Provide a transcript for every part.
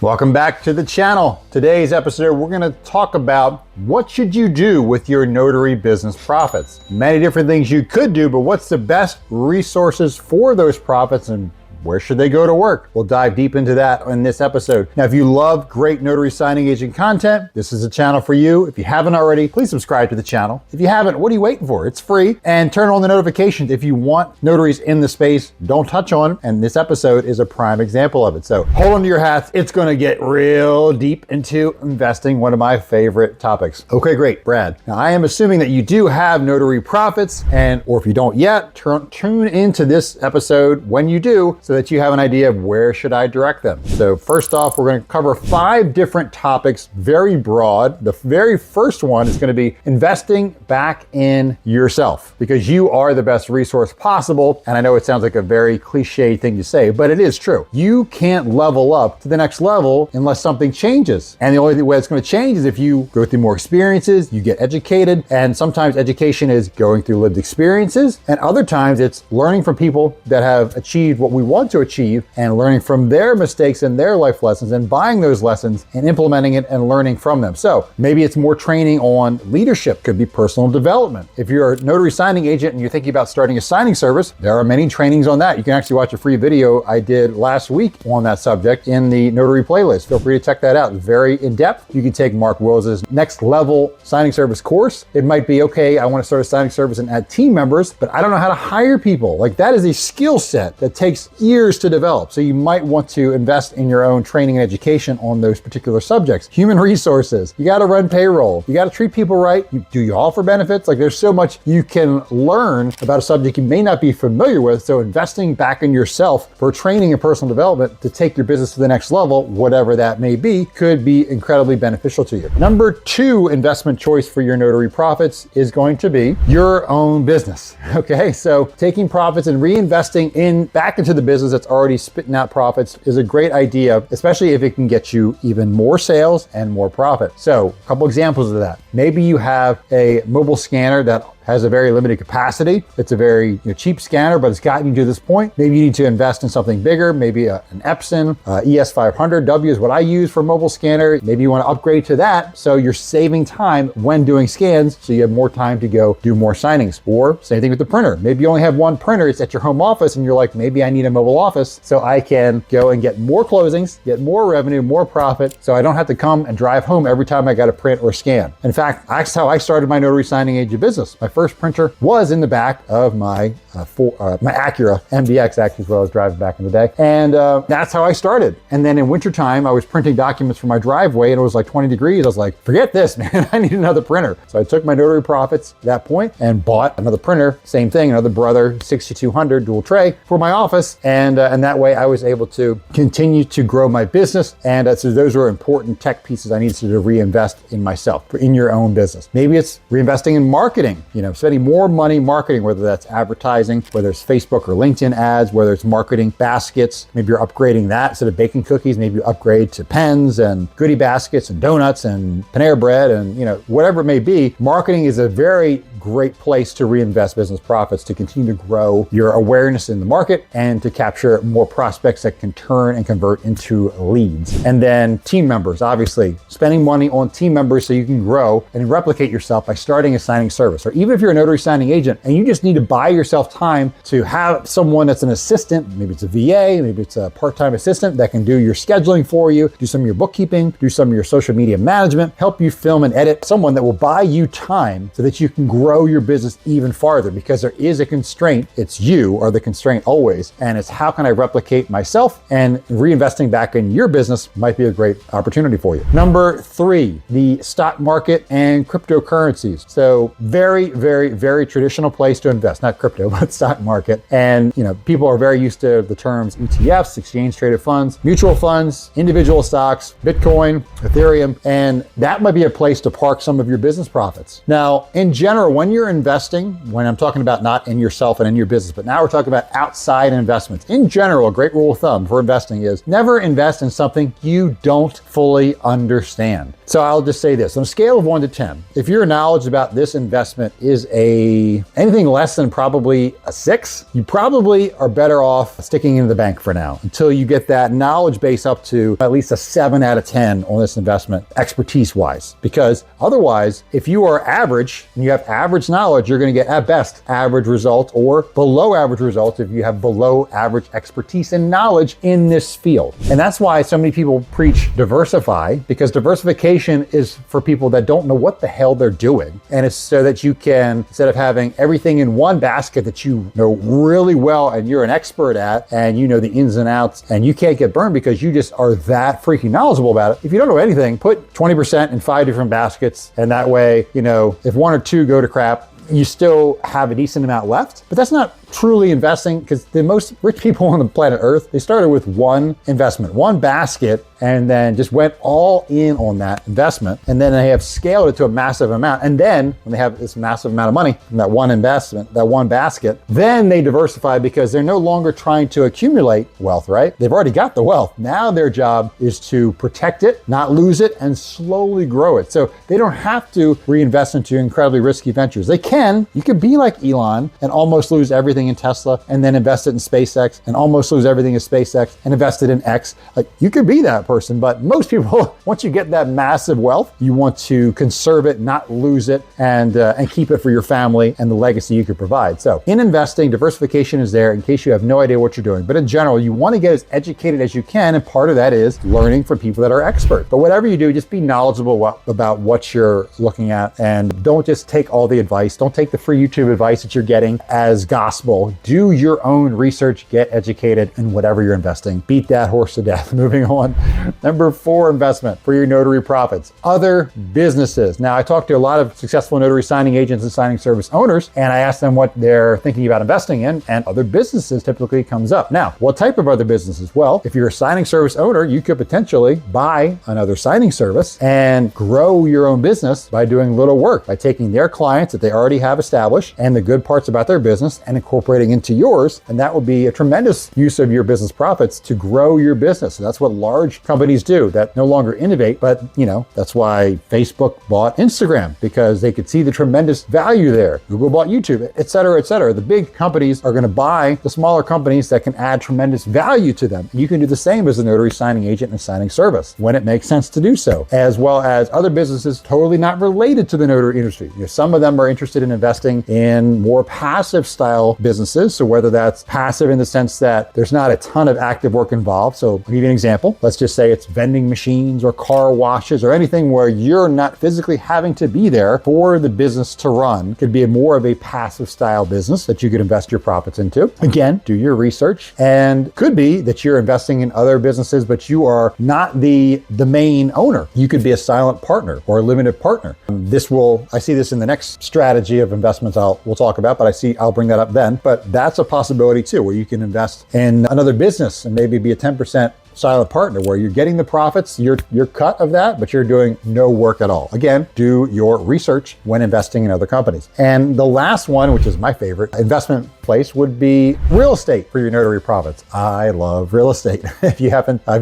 Welcome back to the channel. Today's episode, we're going to talk about what should you do with your notary business profits. Many different things you could do, but what's the best resources for those profits and where should they go to work? We'll dive deep into that in this episode. Now, if you love great notary signing agent content, this is a channel for you. If you haven't already, please subscribe to the channel. If you haven't, what are you waiting for? It's free. And turn on the notifications. If you want notaries in the space, don't touch on them. And this episode is a prime example of it. So hold on to your hats. It's going to get real deep into investing, one of my favorite topics. Okay, great, Brad. Now, I am assuming that you do have notary profits, or if you don't yet, tune into this episode when you do, so that you have an idea of where should I direct them. So first off, we're going to cover 5 different topics, very broad. The very first one is going to be investing back in yourself, because you are the best resource possible. And I know it sounds like a very cliche thing to say, but it is true. You can't level up to the next level unless something changes. And the only way it's going to change is if you go through more experiences, you get educated. And sometimes education is going through lived experiences. And other times it's learning from people that have achieved what we want to achieve and learning from their mistakes and their life lessons and buying those lessons and implementing it and learning from them. So maybe it's more training on leadership, could be personal development. If you're a notary signing agent and you're thinking about starting a signing service, there are many trainings on that. You can actually watch a free video I did last week on that subject in the notary playlist. Feel free to check that out. It's very in-depth. You can take Mark Wills's next level signing service course. It might be, okay, I want to start a signing service and add team members, but I don't know how to hire people. Like, that is a skill set that takes years to develop. So you might want to invest in your own training and education on those particular subjects. Human resources, you got to run payroll, you got to treat people right. Do you offer benefits? Like, there's so much you can learn about a subject you may not be familiar with. So investing back in yourself for training and personal development to take your business to the next level, whatever that may be, could be incredibly beneficial to you. Number 2 investment choice for your notary profits is going to be your own business. Okay, so taking profits and reinvesting back into the business that's already spitting out profits is a great idea, especially if it can get you even more sales and more profit. So a couple examples of that. Maybe you have a mobile scanner that has a very limited capacity. It's a very cheap scanner, but it's gotten you to this point. Maybe you need to invest in something bigger, maybe an Epson ES500W is what I use for a mobile scanner. Maybe you want to upgrade to that, so you're saving time when doing scans, so you have more time to go do more signings. Or same thing with the printer. Maybe you only have one printer, it's at your home office, and you're like, maybe I need a mobile office so I can go and get more closings, get more revenue, more profit, so I don't have to come and drive home every time I got to print or scan. In fact, that's how I started my notary signing agent business. My first printer was in the back of my Acura MDX, actually, is what I was driving back in the day. And that's how I started. And then in wintertime, I was printing documents for my driveway and it was like 20 degrees. I was like, forget this, man, I need another printer. So I took my notary profits at that point and bought another printer, same thing, another Brother 6200 dual tray for my office. And that way I was able to continue to grow my business. And so those were important tech pieces I needed to reinvest in myself, in your own business. Maybe it's reinvesting in marketing, spending more money marketing, whether that's advertising, whether it's Facebook or LinkedIn ads, whether it's marketing baskets. Maybe you're upgrading that. Instead of baking cookies, maybe you upgrade to pens and goodie baskets and donuts and Panera bread and whatever it may be. Marketing is a very great place to reinvest business profits, to continue to grow your awareness in the market and to capture more prospects that can turn and convert into leads. And then team members, obviously spending money on team members so you can grow and replicate yourself by starting a signing service. Or even if you're a notary signing agent and you just need to buy yourself time to have someone that's an assistant, maybe it's a VA, maybe it's a part-time assistant that can do your scheduling for you, do some of your bookkeeping, do some of your social media management, help you film and edit, someone that will buy you time so that you can grow your business even farther, because there is a constraint. It's you are the constraint always. And it's how can I replicate myself, and reinvesting back in your business might be a great opportunity for you. Number 3, the stock market and cryptocurrencies. So very, very, very traditional place to invest, not crypto, but stock market. And people are very used to the terms ETFs, exchange traded funds, mutual funds, individual stocks, Bitcoin, Ethereum, and that might be a place to park some of your business profits. Now, in general, when you're investing, when I'm talking about not in yourself and in your business, but now we're talking about outside investments. In general, a great rule of thumb for investing is never invest in something you don't fully understand. So I'll just say this, on a scale of 1 to 10, if your knowledge about this investment is anything less than probably a 6, you probably are better off sticking in the bank for now until you get that knowledge base up to at least a 7 out of 10 on this investment, expertise-wise. Because otherwise, if you are average and you have average knowledge, you're going to get at best average results or below average results if you have below average expertise and knowledge in this field. And that's why so many people preach diversify, because diversification is for people that don't know what the hell they're doing. And it's so that you can, instead of having everything in one basket that you know really well and you're an expert at and you know the ins and outs and you can't get burned because you just are that freaking knowledgeable about it. If you don't know anything, put 20% in 5 different baskets, and that way, you know, if 1 or 2 go to crap, you still have a decent amount left. But that's not truly investing, because the most rich people on the planet Earth, they started with one investment, one basket, and then just went all in on that investment. And then they have scaled it to a massive amount. And then when they have this massive amount of money from that one investment, that one basket, then they diversify because they're no longer trying to accumulate wealth, right? They've already got the wealth. Now their job is to protect it, not lose it, and slowly grow it. So they don't have to reinvest into incredibly risky ventures. They can. You could be like Elon and almost lose everything in Tesla and then invest it in SpaceX and almost lose everything in SpaceX and invest it in X. Like, you could be that person, but most people, once you get that massive wealth, you want to conserve it, not lose it, and keep it for your family and the legacy you could provide. So in investing, diversification is there in case you have no idea what you're doing. But in general, you want to get as educated as you can, and part of that is learning from people that are expert. But whatever you do, just be knowledgeable about what you're looking at, and don't just take all the advice. Don't take the free YouTube advice that you're getting as gospel. Do your own research, get educated in whatever you're investing. Beat that horse to death. Moving on. Number 4 investment for your notary profits, other businesses. Now, I talked to a lot of successful notary signing agents and signing service owners, and I asked them what they're thinking about investing in, and other businesses typically comes up. Now, what type of other businesses? Well, if you're a signing service owner, you could potentially buy another signing service and grow your own business by doing little work, by taking their clients that they already have established and the good parts about their business and incorporating into yours. And that would be a tremendous use of your business profits to grow your business. So that's what large companies do that no longer innovate, but that's why Facebook bought Instagram, because they could see the tremendous value there. Google bought YouTube, et cetera, et cetera. The big companies are going to buy the smaller companies that can add tremendous value to them. You can do the same as a notary signing agent and signing service when it makes sense to do so, as well as other businesses totally not related to the notary industry. Some of them are interested in investing in more passive style businesses. So whether that's passive in the sense that there's not a ton of active work involved. So I'll give you an example. Let's just say it's vending machines or car washes or anything where you're not physically having to be there for the business to run. It could be more of a passive style business that you could invest your profits into. Again, do your research, and could be that you're investing in other businesses, but you are not the main owner. You could be a silent partner or a limited partner. I see this in the next strategy of investments we'll talk about, but I'll bring that up then. But that's a possibility too, where you can invest in another business and maybe be a 10% silent partner where you're getting the profits, your cut of that, but you're doing no work at all. Again, do your research when investing in other companies. And the last one, which is my favorite investment place, would be real estate for your notary profits. I love real estate. If you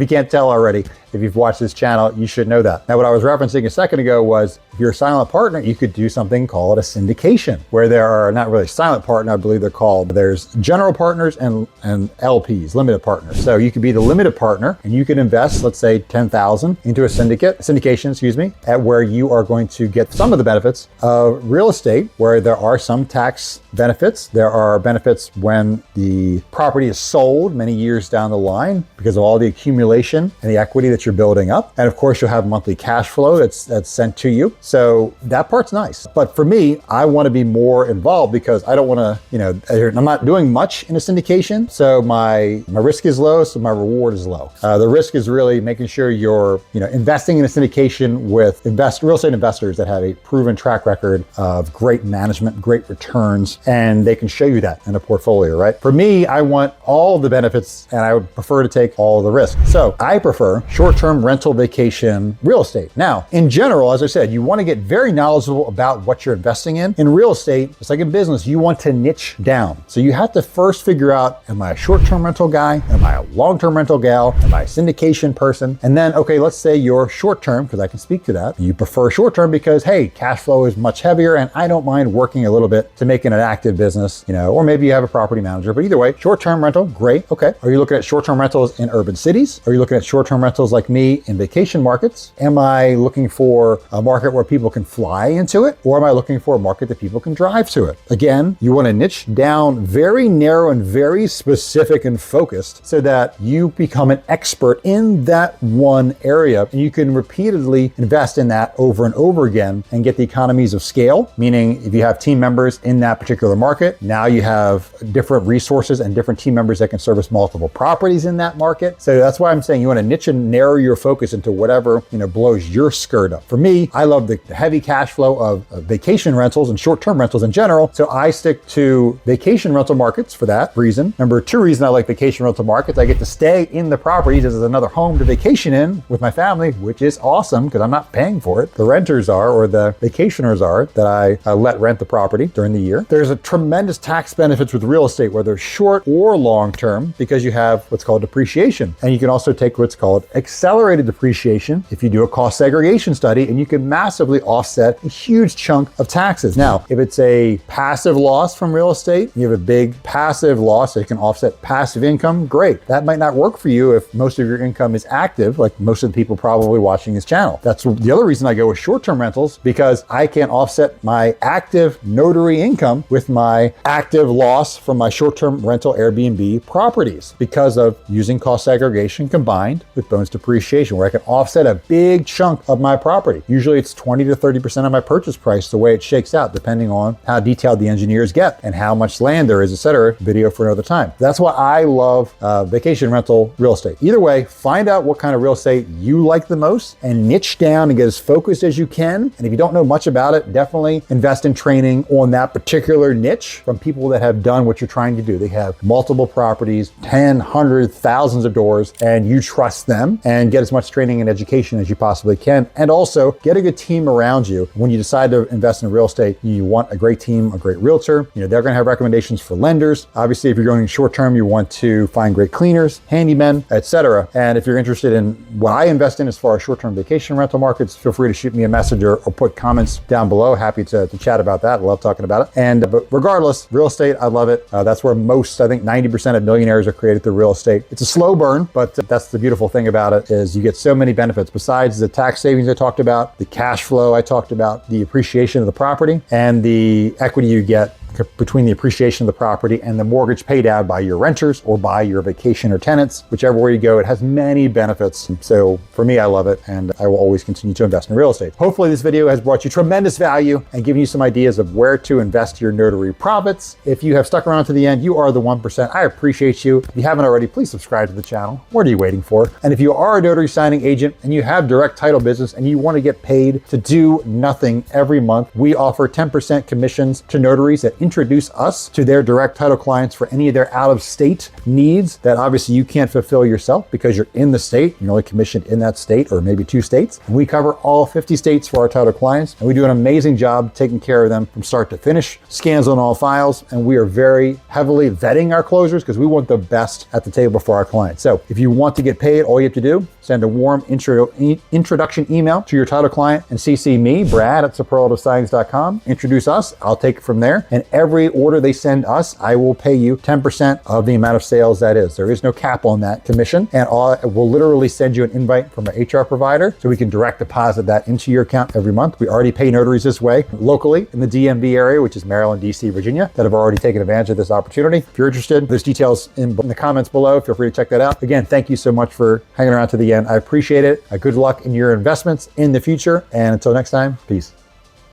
can't tell already, if you've watched this channel, you should know that. Now, what I was referencing a second ago was, if you're a silent partner, you could do something called a syndication, where there are not really silent partner, I believe they're called. There's general partners and LPs, limited partners. So you could be the limited partner, and you can invest, let's say, $10,000 into a syndication, at where you are going to get some of the benefits of real estate, where there are some tax benefits. There are benefits when the property is sold many years down the line because of all the accumulation and the equity that you're building up. And of course, you'll have monthly cash flow that's sent to you. So that part's nice. But for me, I want to be more involved because I don't want to, I'm not doing much in a syndication. So my risk is low, so my reward is low. The risk is really making sure you're, investing in a syndication with real estate investors that have a proven track record of great management, great returns, and they can show you that. in a portfolio, right? For me, I want all the benefits and I would prefer to take all the risk. So I prefer short-term rental vacation real estate. Now, in general, as I said, you want to get very knowledgeable about what you're investing in. In real estate, just like in business, you want to niche down. So you have to first figure out, am I a short-term rental guy? Am I a long-term rental gal? Am I a syndication person? And then, okay, let's say you're short-term, because I can speak to that. You prefer short-term because, hey, cash flow is much heavier and I don't mind working a little bit to make it an active business, or maybe you have a property manager, but either way, short-term rental, great. Okay. Are you looking at short-term rentals in urban cities? Are you looking at short-term rentals like me in vacation markets? Am I looking for a market where people can fly into it? Or am I looking for a market that people can drive to it? Again, you want to niche down very narrow and very specific and focused so that you become an expert in that one area and you can repeatedly invest in that over and over again and get the economies of scale, meaning if you have team members in that particular market, now you have different resources and different team members that can service multiple properties in that market. So that's why I'm saying you want to niche and narrow your focus into whatever, blows your skirt up. For me, I love the heavy cash flow of vacation rentals and short-term rentals in general. So I stick to vacation rental markets for that reason. Number two reason I like vacation rental markets, I get to stay in the properties as another home to vacation in with my family, which is awesome because I'm not paying for it. The renters are, or the vacationers are, that I let rent the property during the year. There's a tremendous tax benefits with real estate, whether short or long-term, because you have what's called depreciation. And you can also take what's called accelerated depreciation if you do a cost segregation study, and you can massively offset a huge chunk of taxes. Now, if it's a passive loss from real estate, you have a big passive loss that can offset passive income, great. That might not work for you if most of your income is active, like most of the people probably watching this channel. That's the other reason I go with short-term rentals, because I can offset my active notary income with my active loss from my short-term rental Airbnb properties because of using cost segregation combined with bonus depreciation, where I can offset a big chunk of my property. Usually it's 20 to 30% of my purchase price, the way it shakes out, depending on how detailed the engineers get and how much land there is, etc. Video for another time. That's why I love vacation rental real estate. Either way, find out what kind of real estate you like the most and niche down and get as focused as you can. And if you don't know much about it, definitely invest in training on that particular niche from people that have done what you're trying to do. They have multiple properties, 10, 100, thousands of doors, and you trust them, and get as much training and education as you possibly can. And also get a good team around you. When you decide to invest in real estate, you want a great team, a great realtor. They're going to have recommendations for lenders. Obviously, if you're going short term, you want to find great cleaners, handymen, etc. And if you're interested in what I invest in as far as short-term vacation rental markets, feel free to shoot me a message or put comments down below. Happy to chat about that. I love talking about it. And but regardless, real estate, I love it. That's where I think 90% of millionaires are created through real estate. It's a slow burn, but that's the beautiful thing about it, is you get so many benefits besides the tax savings I talked about, the cash flow I talked about, the appreciation of the property, and the equity you get between the appreciation of the property and the mortgage paid out by your renters or by your vacation or tenants. Whichever way you go, it has many benefits. So for me, I love it, and I will always continue to invest in real estate. Hopefully this video has brought you tremendous value and given you some ideas of where to invest your notary profits. If you have stuck around to the end, you are the 1%. I appreciate you. If you haven't already, please subscribe to the channel. What are you waiting for? And if you are a notary signing agent and you have direct title business and you want to get paid to do nothing every month, we offer 10% commissions to notaries that introduce us to their direct title clients for any of their out-of-state needs that obviously you can't fulfill yourself because you're in the state. You're only commissioned in that state or maybe 2 states. And we cover all 50 states for our title clients, and we do an amazing job taking care of them from start to finish, scans on all files, and we are very heavily vetting our closers because we want the best at the table for our clients. So if you want to get paid, all you have to do, send a warm introduction email to your title client and CC me, Brad at superlativesignings.com. Introduce us. I'll take it from there. And every order they send us, I will pay you 10% of the amount of sales that is. There is no cap on that commission. And we'll literally send you an invite from an HR provider so we can direct deposit that into your account every month. We already pay notaries this way locally in the DMV area, which is Maryland, DC, Virginia, that have already taken advantage of this opportunity. If you're interested, there's details in the comments below. Feel free to check that out. Again, thank you so much for hanging around to the end. I appreciate it. Good luck in your investments in the future. And until next time, peace.